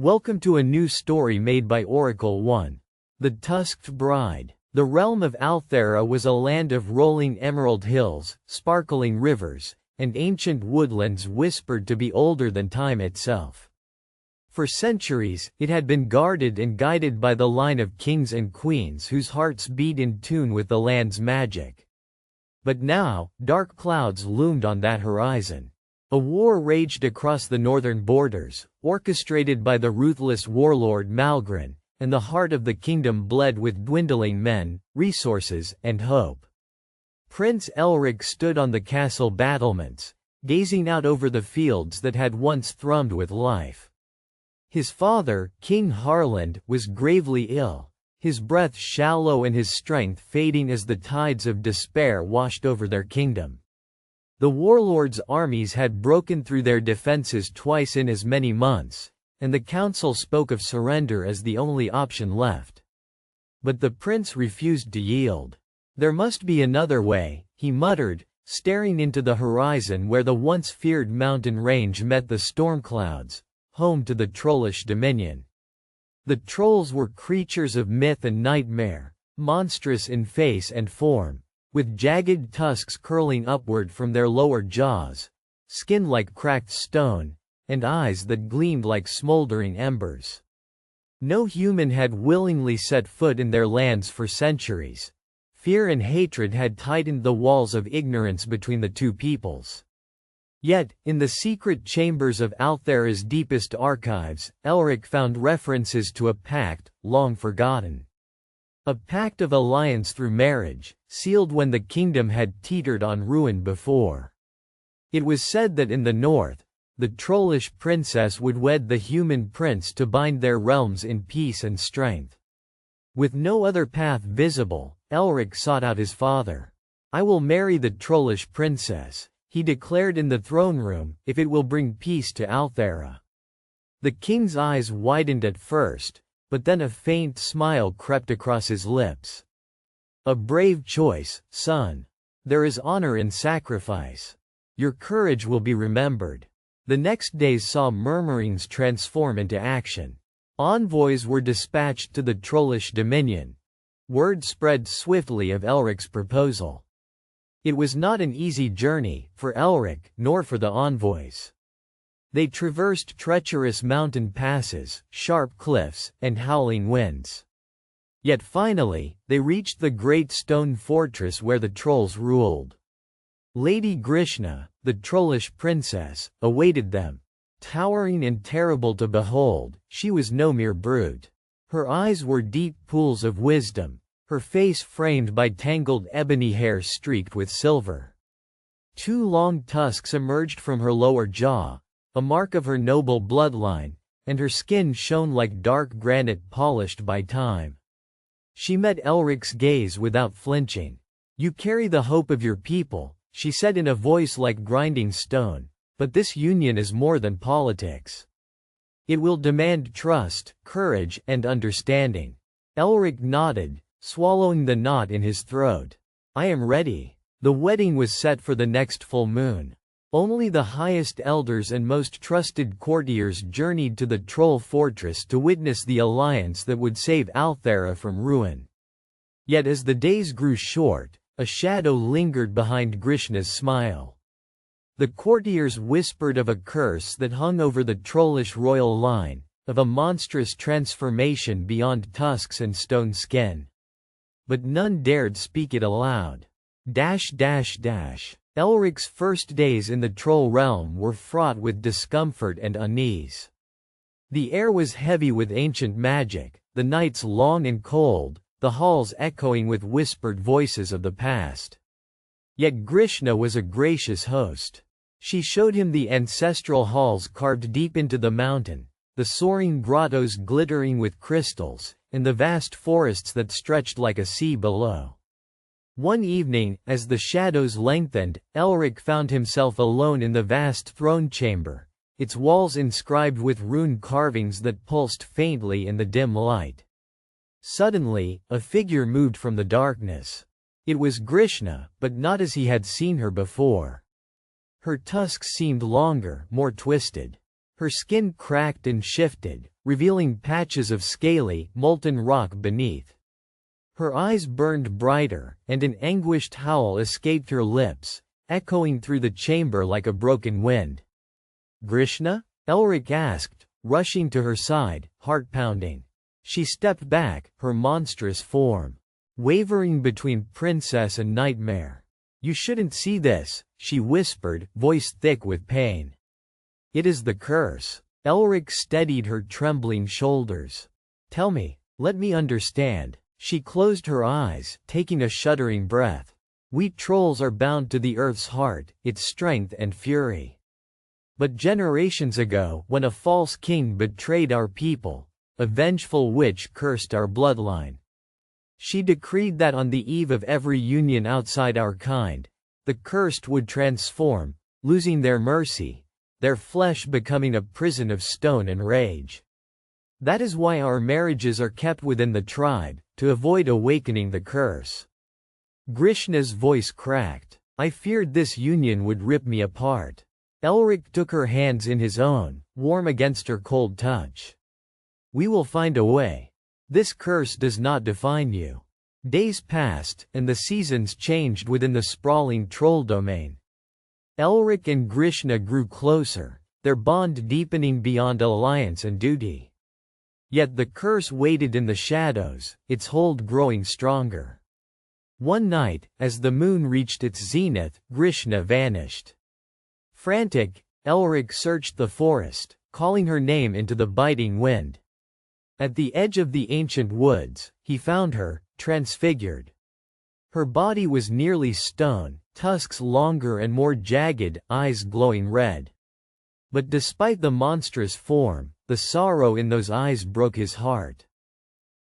Welcome to a new story made by Oracle 1. The Tusked Bride. The realm of Althera was a land of rolling emerald hills, sparkling rivers, and ancient woodlands whispered to be older than time itself. For centuries, it had been guarded and guided by the line of kings and queens whose hearts beat in tune with the land's magic. But now, dark clouds loomed on that horizon. A war raged across the northern borders, orchestrated by the ruthless warlord Malgrin, and the heart of the kingdom bled with dwindling men, resources, and hope. Prince Elric stood on the castle battlements, gazing out over the fields that had once thrummed with life. His father, King Harland, was gravely ill, his breath shallow and his strength fading as the tides of despair washed over their kingdom. The warlord's armies had broken through their defenses twice in as many months, and the council spoke of surrender as the only option left. But the prince refused to yield. There must be another way, he muttered, staring into the horizon where the once feared mountain range met the storm clouds, home to the trollish dominion. The trolls were creatures of myth and nightmare, monstrous in face and form, with jagged tusks curling upward from their lower jaws, skin like cracked stone, and eyes that gleamed like smoldering embers. No human had willingly set foot in their lands for centuries. Fear and hatred had tightened the walls of ignorance between the two peoples. Yet, in the secret chambers of Althera's deepest archives, Elric found references to a pact, long forgotten. A pact of alliance through marriage, sealed when the kingdom had teetered on ruin before. It was said that in the north, the trollish princess would wed the human prince to bind their realms in peace and strength. With no other path visible, Elric sought out his father. "I will marry the trollish princess," he declared in the throne room, "if it will bring peace to Althera." The king's eyes widened at first, but then a faint smile crept across his lips. "A brave choice, son. There is honor in sacrifice. Your courage will be remembered." The next days saw murmurings transform into action. Envoys were dispatched to the trollish dominion. Word spread swiftly of Elric's proposal. It was not an easy journey, for Elric, nor for the envoys. They traversed treacherous mountain passes, sharp cliffs, and howling winds. Yet finally, they reached the great stone fortress where the trolls ruled. Lady Grishna, the trollish princess, awaited them. Towering and terrible to behold, she was no mere brute. Her eyes were deep pools of wisdom, her face framed by tangled ebony hair streaked with silver. 2 long tusks emerged from her lower jaw, a mark of her noble bloodline, and her skin shone like dark granite polished by time. She met Elric's gaze without flinching. "You carry the hope of your people," she said in a voice like grinding stone, "but this union is more than politics. It will demand trust, courage, and understanding." Elric nodded, swallowing the knot in his throat. "I am ready." The wedding was set for the next full moon. Only the highest elders and most trusted courtiers journeyed to the troll fortress to witness the alliance that would save Althera from ruin. Yet as the days grew short, a shadow lingered behind Grishna's smile. The courtiers whispered of a curse that hung over the trollish royal line, of a monstrous transformation beyond tusks and stone skin. But none dared speak it aloud. Elric's first days in the troll realm were fraught with discomfort and unease. The air was heavy with ancient magic, the nights long and cold, the halls echoing with whispered voices of the past. Yet Grishna was a gracious host. She showed him the ancestral halls carved deep into the mountain, the soaring grottos glittering with crystals, and the vast forests that stretched like a sea below. One evening, as the shadows lengthened, Elric found himself alone in the vast throne chamber, its walls inscribed with rune carvings that pulsed faintly in the dim light. Suddenly, a figure moved from the darkness. It was Grishna, but not as he had seen her before. Her tusks seemed longer, more twisted. Her skin cracked and shifted, revealing patches of scaly, molten rock beneath. Her eyes burned brighter, and an anguished howl escaped her lips, echoing through the chamber like a broken wind. "Grishna?" Elric asked, rushing to her side, heart pounding. She stepped back, her monstrous form wavering between princess and nightmare. "You shouldn't see this," she whispered, voice thick with pain. "It is the curse." Elric steadied her trembling shoulders. "Tell me, let me understand." She closed her eyes, taking a shuddering breath. "We trolls are bound to the earth's heart, its strength and fury. But generations ago, when a false king betrayed our people, a vengeful witch cursed our bloodline. She decreed that on the eve of every union outside our kind, the cursed would transform, losing their mercy, their flesh becoming a prison of stone and rage. That is why our marriages are kept within the tribe, to avoid awakening the curse." Grishna's voice cracked. "I feared this union would rip me apart." Elric took her hands in his own, warm against her cold touch. "We will find a way. This curse does not define you." Days passed, and the seasons changed within the sprawling troll domain. Elric and Grishna grew closer, their bond deepening beyond alliance and duty. Yet the curse waited in the shadows, its hold growing stronger. One night, as the moon reached its zenith, Grishna vanished. Frantic, Elric searched the forest, calling her name into the biting wind. At the edge of the ancient woods, he found her, transfigured. Her body was nearly stone, tusks longer and more jagged, eyes glowing red. But despite the monstrous form, the sorrow in those eyes broke his heart.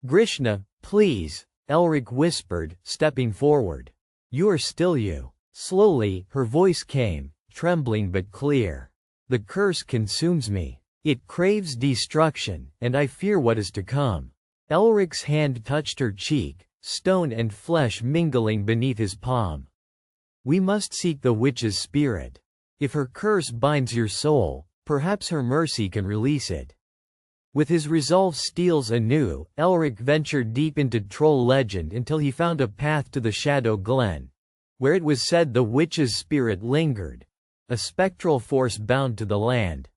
"Grishna, please," Elric whispered, stepping forward. "You are still you." Slowly, her voice came, trembling but clear. "The curse consumes me. It craves destruction, and I fear what is to come." Elric's hand touched her cheek, stone and flesh mingling beneath his palm. "We must seek the witch's spirit. If her curse binds your soul, perhaps her mercy can release it." With his resolve steels anew, Elric ventured deep into troll legend until he found a path to the Shadow Glen, where it was said the witch's spirit lingered, a spectral force bound to the land.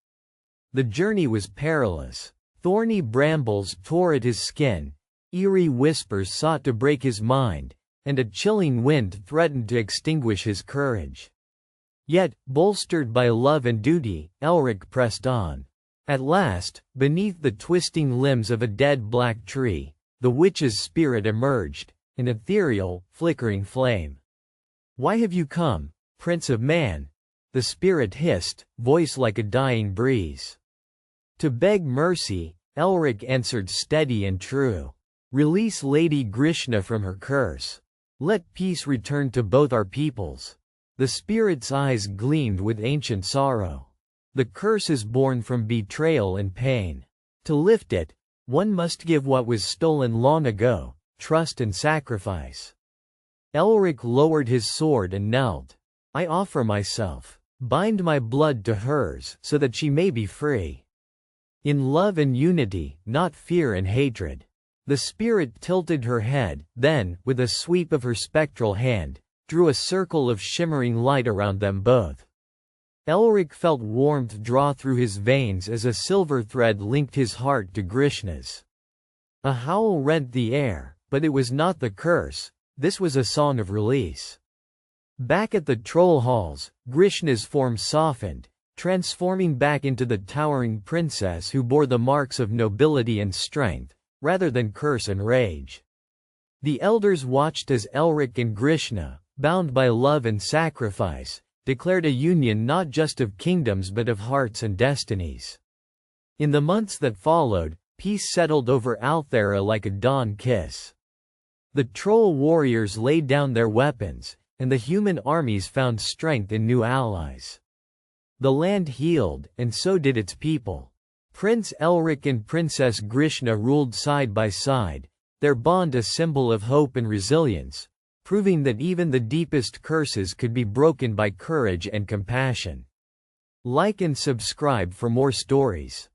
The journey was perilous. Thorny brambles tore at his skin, eerie whispers sought to break his mind, and a chilling wind threatened to extinguish his courage. Yet, bolstered by love and duty, Elric pressed on. At last, beneath the twisting limbs of a dead black tree, the witch's spirit emerged, an ethereal, flickering flame. "Why have you come, Prince of Man?" the spirit hissed, voice like a dying breeze. "To beg mercy," Elric answered steady and true. "Release Lady Grishna from her curse. Let peace return to both our peoples." The spirit's eyes gleamed with ancient sorrow. "The curse is born from betrayal and pain. To lift it, one must give what was stolen long ago, trust and sacrifice." Elric lowered his sword and knelt. "I offer myself. Bind my blood to hers so that she may be free. In love and unity, not fear and hatred." The spirit tilted her head, then, with a sweep of her spectral hand, drew a circle of shimmering light around them both. Elric felt warmth draw through his veins as a silver thread linked his heart to Grishna's. A howl rent the air, but it was not the curse, this was a song of release. Back at the troll halls, Grishna's form softened, transforming back into the towering princess who bore the marks of nobility and strength, rather than curse and rage. The elders watched as Elric and Grishna, bound by love and sacrifice, declared a union not just of kingdoms but of hearts and destinies. In the months that followed, peace settled over Althera like a dawn kiss. The troll warriors laid down their weapons, and the human armies found strength in new allies. The land healed, and so did its people. Prince Elric and Princess Grishna ruled side by side, their bond a symbol of hope and resilience, proving that even the deepest curses could be broken by courage and compassion. Like and subscribe for more stories.